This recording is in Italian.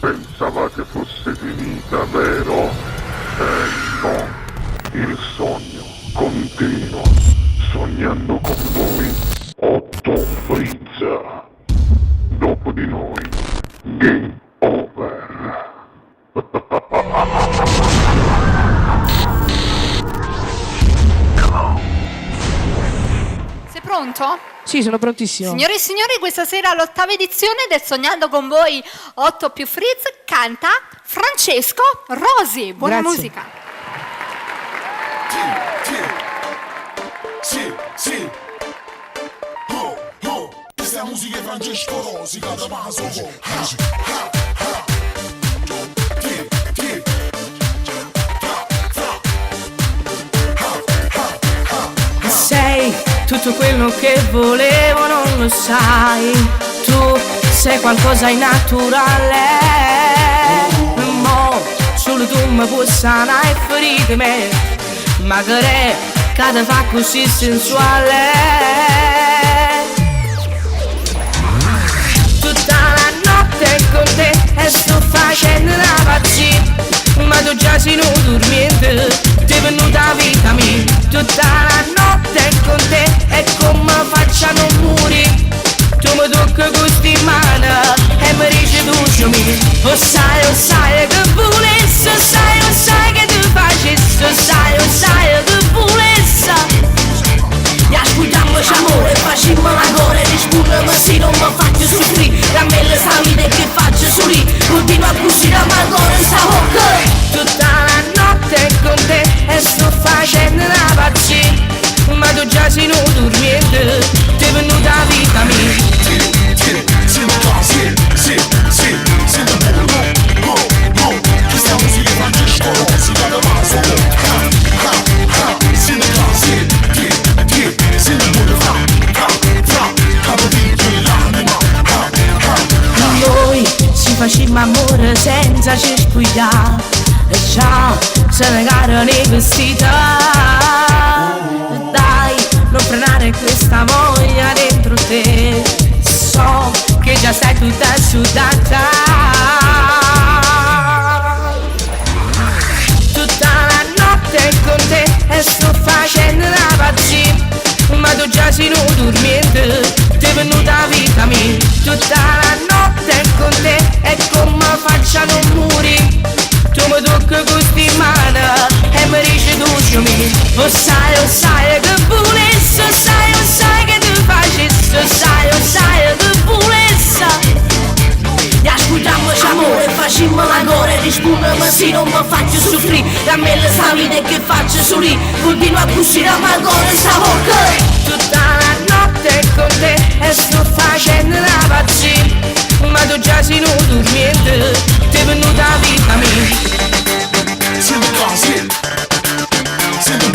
Pensavate fosse finita, vero? No. Il sogno continua. Sognando con voi, Otto Frizza. Dopo di noi, game over. Sei pronto? Sì, sono prontissimo. Signore e signori, questa sera all'8ª edizione del Sognando con voi 8 più Frizz canta Francesco Rosi. Buona Grazie. musica. Sì. Questa musica è Francesco Rosi, cada vaso. Sei tutto quello che volevo, non lo sai. Tu sei qualcosa di naturale. Mo, solo tu mi puoi sanare e ferite me. Magari che ti fa così sensuale. Tutta la notte con te e sto facendo una pazzia. Ma tu già sei non dormiente, ti è venuta vita mia. Tutta la notte con te è come facciano muri. Tu mi tocchi questi mani e mi dici tu mi. O sai che volesse, sai che ti facesse. Sai che volesse. E ascoltiamoci amore, facciamo l'amore. Rispondimi se non mi faccio soffrire. Da me le sa vita che faccio sorrire. Continua a cucire ma ancora sta bocca. Tutta la notte con te e sto facendo una pazzia. Ma tu già sei non dormiente, ti è venuta vita mia. Questa musica è Francesco Rosi, cada vaso. Noi si facciamo amore senza ci spogliare. E già se ne negare nei vestiti. Dai, non frenare questa voglia dentro te. So che già stai tutta sudata. Tutta la notte con te e sto facendo una pazzia. Ma tu già sei non dormiente, ti è venuta vita mia. Tutta la notte con te è come facciano muri. Tu mi tocchi questi mani e mi dici tu mi. O sai che volesse, sai che ti facesse. Sai che volesse. E ascoltiamoci amore, facciamo l'amore. Rispondimi se non mi faccio soffrire. Da me le sa vita che faccio sorrire. Continua a cucire ma ancora sta bocca. Tutta la notte con te e sto facendo una pazzia. Ma tu già sei non dormiente, ti è venuta vita mia. Senti